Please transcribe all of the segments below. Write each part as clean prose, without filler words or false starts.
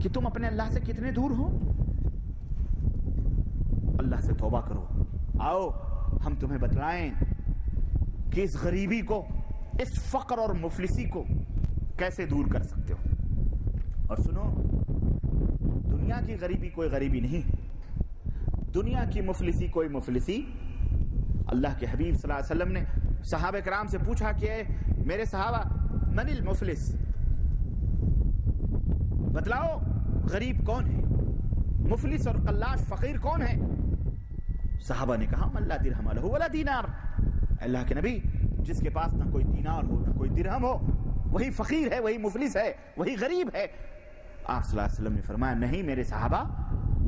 کہ تم اپنے اللہ سے کتنے دور ہو. اللہ سے توبہ کرو. آؤ ہم تمہیں بتلائیں کہ اس غریبی کو، اس فقر اور مفلسی کو کیسے دور کر سکتے ہو. اور سنو، دنیا کی غریبی کوئی غریبی نہیں، دنیا کی مفلسی کوئی مفلسی. اللہ کے حبیب صلی اللہ علیہ وسلم نے صحابہ کرام سے پوچھا کہ اے میرے صحابہ، من المفلس، بتلاؤ غریب کون ہے، مفلس اور قلاش فقیر کون ہے؟ صحابہ نے کہا من لا درہم لہ ولا دینار. اللہ کے نبی، جس کے پاس نہ کوئی دینار ہو نہ کوئی درہم ہو، وہی فقیر ہے، وہی مفلس ہے، وہی غریب ہے. آپ صلی اللہ علیہ وسلم نے فرمایا نہیں میرے صحابہ،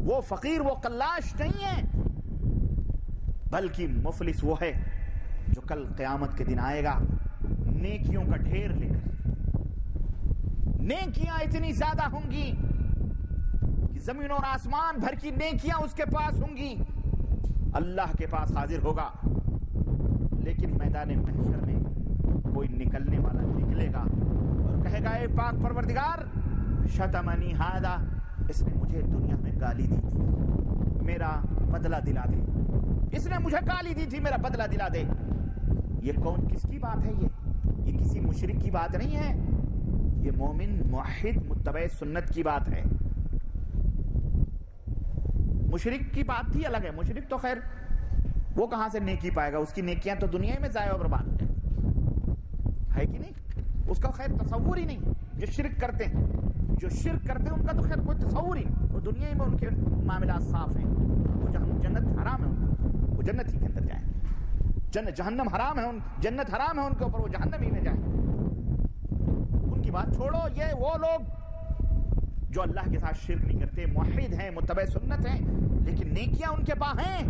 وہ فقیر وہ قلاش نہیں ہے، بلکہ مفلس وہ ہے جو کل قیامت کے دن آئے گا نیکیوں کا ڈھیر لے کر. نیکیاں اتنی زیادہ ہوں گی کہ زمین اور آسمان بھر کی نیکیاں اس کے پاس ہوں گی. اللہ کے پاس حاضر ہوگا، لیکن میدان محشر میں کوئی نکلنے والا نکلے گا اور کہے گا اے پاک پروردگار، شتمنی ھذا، اس نے مجھے دنیا میں گالی دی تھی، میرا بدلہ دلا دے. اس نے مجھے گالی دی تھی، میرا بدلہ دلا دے. یہ کون، کس کی بات ہے؟ یہ کسی مشرک کی بات نہیں ہے، یہ مومن موحد متبع سنت کی بات ہے. مشرک کی بات ہی الگ ہے. مشرک تو خیر وہ کہاں سے نیکی پائے گا، اس کی نیکیاں تو دنیا میں ضائع و برباد ہو جائے، ہے کہ نہیں؟ اس کا خیر تصور ہی نہیں. جو شرک کرتے ہیں ان کا تو خیر کوئی تصور ہی نہیں، وہ دنیا میں ان کے معاملات صاف ہیں. وہ جنت حرام ہے ان کو، وہ جنت ہی کے اندر جائیں. جہنم حرام ہے، جنت حرام ہے ان کے اوپر، وہ جہنم ہی میں جائیں. ان کی بات چھوڑو. یہ وہ لوگ جو اللہ کے ساتھ شرک نہیں کرتے، موحد ہیں، متبع سنت ہیں، لیکن نیکیاں ان کے پاس ہیں.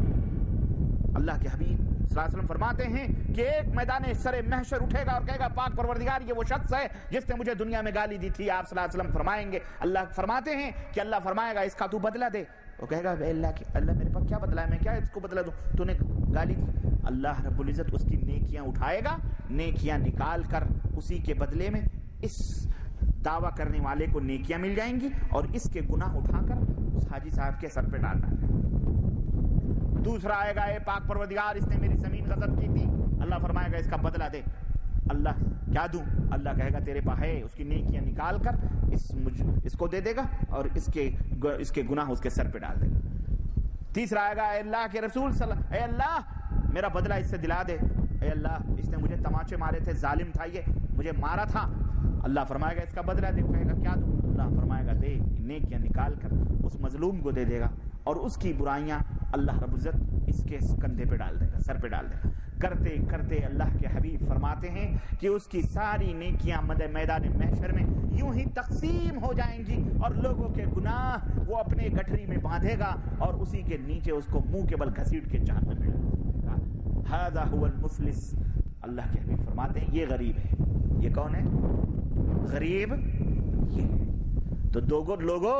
اللہ کے حبیب صلی اللہ علیہ وسلم فرماتے ہیں کہ ایک میدان سر محشر اٹھے گا اور کہے گا پاک پروردگار یہ وہ شخص ہے جس نے مجھے دنیا میں گالی دی تھی. آپ صلی اللہ علیہ وسلم فرمائیں گے، اللہ فرماتے ہیں کہ اللہ فرمائے گا اس کا تو بدلہ دے. وہ کہے گا اے اللہ میرے پاس کیا بدلہ ہے، میں کیا اس کو بدلہ دوں، تو نے گالی دی. اللہ رب العزت اس کی نیکیاں اٹھائے گا، نیکیاں نکال کر اسی کے بدلے میں اس دعویٰ کرنے والے کو نیکیاں مل جائیں گی اور اس کے گناہ اٹھا کر اس حاجی صاحب کے سر پہ ڈالنا ہے. دوسرا آئے گا اے پاک پروردگار اس نے میری زمین غصب کی تھی، اللہ فرمائے گا اس کا بدلہ دے. اللہ کیا دوں؟ اللہ کہے گا تیرے پاس ہے، اس کی نیکیاں نکال کر اس کو دے دے گا اور اس کے گناہ اس کے سر پہ ڈال دے گا. تیسرا آئے گا اے اللہ کے رسول اے اللہ میرا بدلہ اس سے دلا دے. اے اللہ اس نے مجھے تماچے مارے تھے، ظالم تھا، یہ مجھے مارا تھا. اللہ فرمائے گا اس کا بدلہ دے. کہے گا کیا دوں؟ اللہ فرمائے گا دے. نیکیاں نکال کر اس مظلوم کو دے دے گا اور اس کی برائیاں اللہ رب العزت اس کے کندھے پہ ڈال دے گا، سر پہ ڈال دے گا. کرتے کرتے اللہ کے حبیب فرماتے ہیں کہ اس کی ساری نیکیاں میدان محشر میں یوں ہی تقسیم ہو جائیں گی اور لوگوں کے گناہ وہ اپنے گٹھری میں باندھے گا اور اسی کے نیچے اس کو منہ کے بل گھسیٹ کے جہنم میں ڈال دے گا. ھذا ھو المفلس. اللہ کے حبیب فرماتے ہیں یہ غریب ہے. یہ کون ہے غریب؟ یہ. تو لوگوں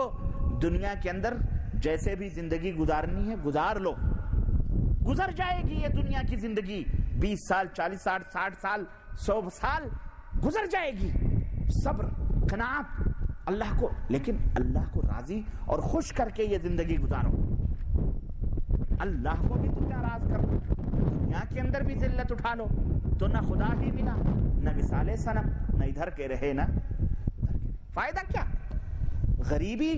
دنیا کے اندر جیسے بھی زندگی گزارنی ہے گزار لو، گزر جائے گی یہ دنیا کی زندگی. 20 سال 40 سال 60 سال 100 سال گزر جائے گی. صبر، قناعت، اللہ کو، لیکن اللہ کو راضی اور خوش کر کے یہ زندگی گزارو. اللہ کو بھی تم ناراض کر لو، دنیا کے اندر بھی ذلت اٹھا لو تو نہ خدا ہی ملا نہ مثال صنم، نہ ادھر کے رہے نہ ادھر کے. فائدہ کیا؟ غریبی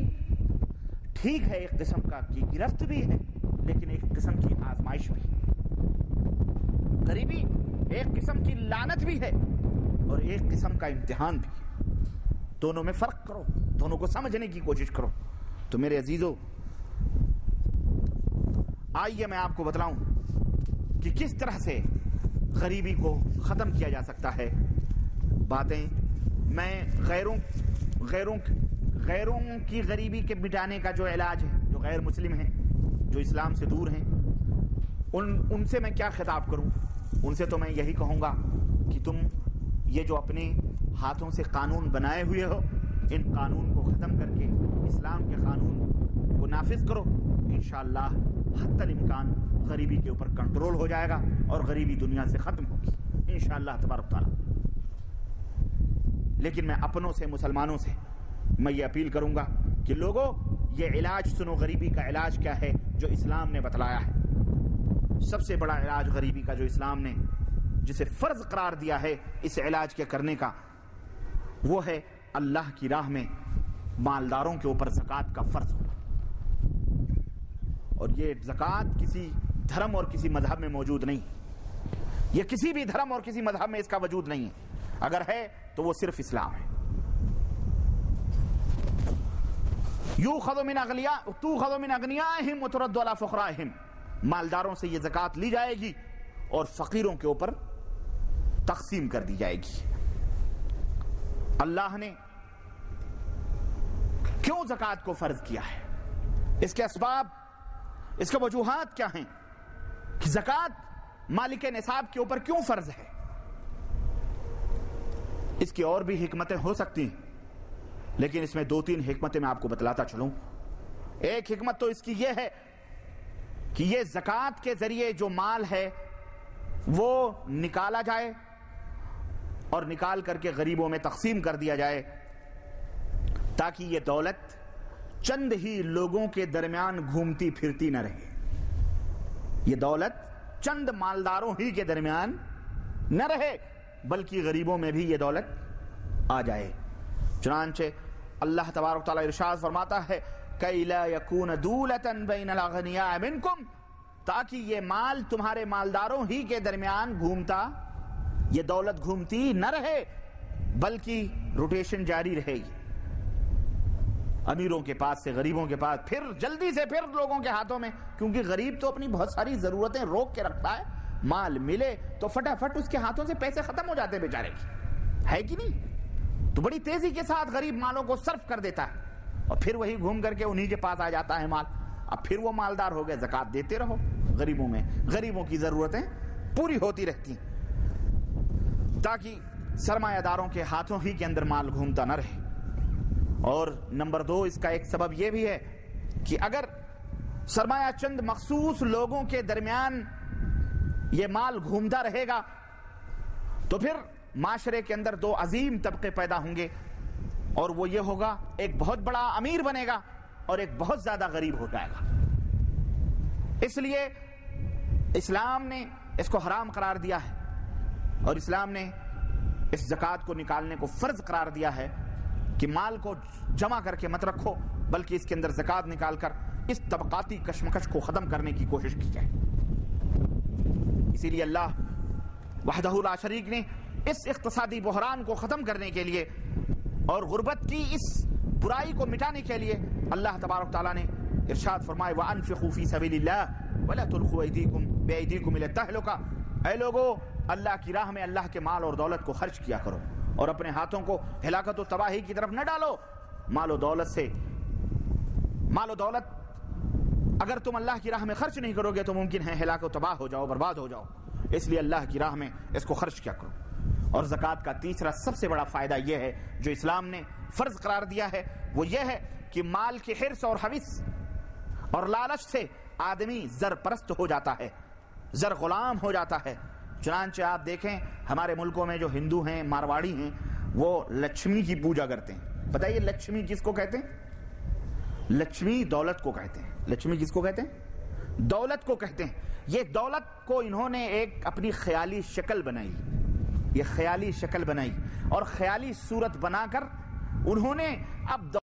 ٹھیک ہے، ایک قسم کا کی گرفت بھی ہے لیکن ایک قسم کی آزمائش بھی. غریبی ایک قسم کی لعنت بھی ہے اور ایک قسم کا امتحان بھی. دونوں میں فرق کرو، دونوں کو سمجھنے کی کوشش کرو. تو میرے عزیزو، آئیے میں آپ کو بتلاؤں کہ کس طرح سے غریبی کو ختم کیا جا سکتا ہے. باتیں میں غیروں کی غریبی کے مٹانے کا جو علاج ہے، جو غیر مسلم ہیں، جو اسلام سے دور ہیں، ان سے میں کیا خطاب کروں؟ ان سے تو میں یہی کہوں گا کہ تم یہ جو اپنے ہاتھوں سے قانون بنائے ہوئے ہو، ان قانون کو ختم کر کے اسلام کے قانون کو نافذ کرو. انشاءاللہ حتی الامکان غریبی کے اوپر کنٹرول ہو جائے گا اور غریبی دنیا سے ختم ہوگی انشاءاللہ تبارک تعالی. لیکن میں اپنوں سے، مسلمانوں سے میں یہ اپیل کروں گا کہ لوگوں یہ علاج سنو غریبی کا علاج کیا ہے جو اسلام نے بتلایا ہے. سب سے بڑا علاج غریبی کا جو اسلام نے جسے فرض قرار دیا ہے اس علاج کے کرنے کا، وہ ہے اللہ کی راہ میں مالداروں کے اوپر زکوٰۃ کا فرض ہونا. اور یہ زکوٰۃ کسی دھرم اور کسی مذہب میں موجود نہیں، یہ کسی بھی دھرم اور کسی مذہب میں اس کا وجود نہیں ہے. اگر ہے تو وہ صرف اسلام ہے. یؤخذ من اغنیائہم وترد علی فقرائہم، مالداروں سے یہ زکوٰۃ لی جائے گی اور فقیروں کے اوپر تقسیم کر دی جائے گی. اللہ نے کیوں زکوٰۃ کو فرض کیا ہے؟ اس کے اسباب، اس کے وجوہات کیا ہیں کہ زکوٰۃ مالک نصاب کے اوپر کیوں فرض ہے؟ اس کی اور بھی حکمتیں ہو سکتی ہیں، لیکن اس میں 2-3 حکمتیں میں آپ کو بتلاتا چلوں. ایک حکمت تو اس کی یہ ہے کہ یہ زکوٰۃ کے ذریعے جو مال ہے وہ نکالا جائے اور نکال کر کے غریبوں میں تقسیم کر دیا جائے، تاکہ یہ دولت چند ہی لوگوں کے درمیان گھومتی پھرتی نہ رہے. یہ دولت چند مالداروں ہی کے درمیان نہ رہے بلکہ غریبوں میں بھی یہ دولت آ جائے. چنانچہ اللہ تبارک تعالیٰ ارشاد فرماتا ہے کَإِ لَا يَكُونَ دُولَةً بَيْنَ الْأَغْنِيَاءِ مِنْكُمْ، تاکہ یہ مال تمہارے مالداروں ہی کے درمیان گھومتا، یہ دولت گھومتی نہ رہے بلکہ روٹیشن جاری رہے گی، امیروں کے پاس سے غریبوں کے پاس، پھر جلدی سے پھر لوگوں کے ہاتھوں میں، کیونکہ غریب تو اپنی بہت ساری ضرورتیں روک کے رکھتا ہے، مال ملے تو فٹافٹ اس کے ہاتھوں سے پیسے ختم ہو جاتے بیچارے کی، ہے کہ نہیں؟ تو بڑی تیزی کے ساتھ غریب مالوں کو صرف کر دیتا ہے اور پھر وہی گھوم کر کے انہی کے پاس آ جاتا ہے مال. اب پھر وہ مالدار ہو گئے، زکوٰۃ دیتے رہو غریبوں میں، غریبوں کی ضرورتیں پوری ہوتی رہتی ہیں تاکہ سرمایہ داروں کے ہاتھوں ہی کے اندر مال گھومتا نہ رہے. اور نمبر 2 اس کا ایک سبب یہ بھی ہے کہ اگر سرمایہ چند مخصوص لوگوں کے درمیان یہ مال گھومتا رہے گا تو پھر معاشرے کے اندر 2 عظیم طبقے پیدا ہوں گے، اور وہ یہ ہوگا ایک بہت بڑا امیر بنے گا اور ایک بہت زیادہ غریب ہو جائے گا. اس لیے اسلام نے اس کو حرام قرار دیا ہے اور اسلام نے اس زکوٰۃ کو نکالنے کو فرض قرار دیا ہے کہ مال کو جمع کر کے مت رکھو بلکہ اس کے اندر زکوٰۃ نکال کر اس طبقاتی کشمکش کو ختم کرنے کی کوشش کی جائے. اسی لیے اللہ وحدہ لا شریک نے اس اقتصادی بحران کو ختم کرنے کے لیے اور غربت کی اس برائی کو مٹانے کے لیے اللہ تبارک تعالیٰ نے ارشاد فرمائے وَأَنفِقُوا فِي سَبِيلِ اللَّهِ وَلَا تُلْقُوا بِأَيْدِيكُمْ إِلَى التَّهْلُكَةِ، اے لوگو اللہ کی راہ میں اللہ کے مال اور دولت کو خرچ کیا کرو اور اپنے ہاتھوں کو ہلاکت و تباہی کی طرف نہ ڈالو. مال و دولت اگر تم اللہ کی راہ میں خرچ نہیں کرو گے تو ممکن ہے ہلاک و تباہ ہو جاؤ، برباد ہو جاؤ. اس لیے اللہ کی راہ میں اس کو خرچ کیا کرو. اور زکوٰۃ کا تیسرا سب سے بڑا فائدہ یہ ہے جو اسلام نے فرض قرار دیا ہے، وہ یہ ہے کہ مال کے حرص اور حوث اور لالچ سے آدمی زر پرست ہو جاتا ہے، زر غلام ہو جاتا ہے. چنانچہ آپ دیکھیں ہمارے ملکوں میں جو ہندو ہیں، مارواڑی ہیں، وہ لکشمی کی پوجا کرتے ہیں. بتائیے لکشمی کس کو کہتے ہیں؟ لکشمی دولت کو کہتے ہیں. لکشمی کس کو کہتے ہیں؟ دولت کو کہتے ہیں. یہ دولت کو انہوں نے ایک اپنی خیالی شکل بنائی، یہ خیالی شکل بنائی اور خیالی صورت بنا کر انہوں نے اب